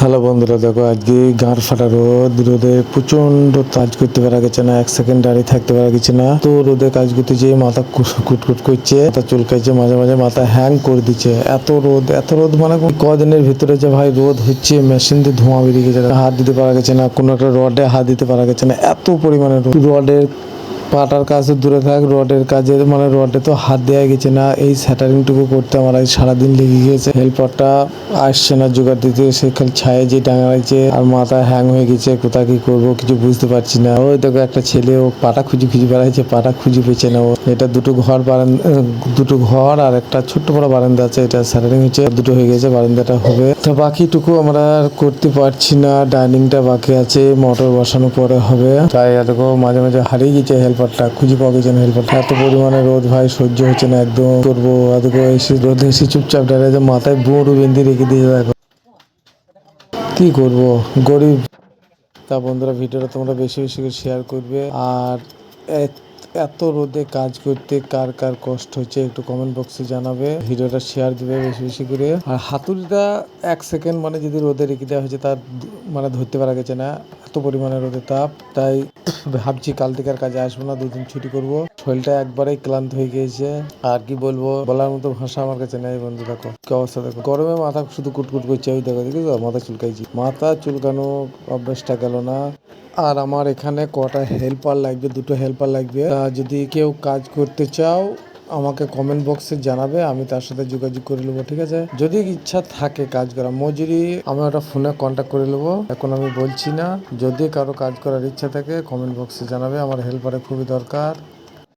Hello বন্ধুরা, দেখো আজকে গাঁড় ফাটা রোদে প্রচন্ড কাজ করতে পারা গেছে না, এক সেকেন্ড দাঁড়িয়ে থাকতে পারা গেছে না। তো রোদে কাজ করতে যেয়ে মাথা কুটকুট করছে, মাথা চুলকাইছে, মাঝে মাঝে মাথা হ্যাং করে দিচ্ছে। এত রোদ মানে কদিনের ভিতরে যে ভাই রোদ হচ্ছে, মেশিন দিয়ে ধোঁয়া বেরিয়ে গেছে, হাত দিতে পারা গেছে না, কোনো একটা রডে হাত দিতে পারা গেছে না, এত পরিমাণে রডের পাটার কাজ দূরে থাক, রডের কাজে মানে রডে তো হাত দেওয়া গেছে না। এই স্যাটারিং টুকু করতে আমার আজ সারাদিন লেগে গিয়েছে। হেল্পারটা আসছে না জোগাড় দিতে, সে খালি ছায়ে যে টাঙা রয়েছে আর মাথা হ্যাং হয়ে গেছে। কোথায় কি করবো কিছু বুঝতে পারছি না। ওই দেখো একটা ছেলে, ও পাটা খুঁজে বেড়াচ্ছে, পাটা খুঁজে পেয়েছে না। ও এটা দুটো ঘর আর একটা ছোট্ট বড় বারান্দা আছে, এটা স্যাটারিং হচ্ছে, দুটো হয়ে গেছে, বারান্দাটা হবে। তো বাকিটুকু আমরা আর করতে পারছি না, ডাইনিংটা বাকি আছে, মোটর বসানো পরে হবে। তাই দেখো মাঝে মাঝে হারিয়ে গেছে হেল্পারটা, খুঁজে পাওয়া গেছে না হেল্পারটা। এত পরিমাণে রোদ ভাই সহ্য হচ্ছে না একদম। করবো দেখো এসে রোদে এসে চুপচাপ দাঁড়িয়ে মাথায় বুড়ো বেঁধে রেখে দিয়ে দেখো কি করবো, গরিব। তা বন্ধুরা, ভিডিওটা তোমরা বেশি বেশি করে শেয়ার করবে। আর এত রোদে কাজ করতে কার কার কষ্ট হচ্ছে একটু কমেন্ট বক্সে জানাবে। ভিডিওটা শেয়ার দিবে বেশি বেশি করে। আর হাতুড়িটা এক সেকেন্ড মানে যদি রোদে রেখে দেওয়া হয়েছে, তার মানে ধরতে পারা গেছে না, এত পরিমাণে রোদের তাপ। তাই ভাবছি কাল থেকে আর কাজে আসবো না, দুদিন ছুটি করবো। শরীরটা একবারেই ক্লান্ত হয়ে গিয়েছে। আর কি বলবো, বলার মতো ভাষা আমার কাছে নেই। বন্ধু দেখো কি অবস্থা, দেখো গরমে মাথা শুধু কুটকুট করছে। ওই দেখো দেখো মাথা চুলকাইছি, মাথা চুলকানো অভ্যাসটা গেল না। আর আমার এখানে কটা হেল্পার লাগবে, দুটো হেল্পার লাগবে। যদি কেউ কাজ করতে চাও আমাকে কমেন্ট বক্সে জানাবে, আমি তার সাথে যোগাযোগ করে নেবো, ঠিক আছে? যদি ইচ্ছা থাকে কাজ করা, মজুরি আমি ওটা ফোনে কন্ট্যাক্ট করে নেবো, এখন আমি বলছি না। যদি কারো কাজ করার ইচ্ছা থাকে কমেন্ট বক্সে জানাবে, আমার হেল্পারের খুবই দরকার।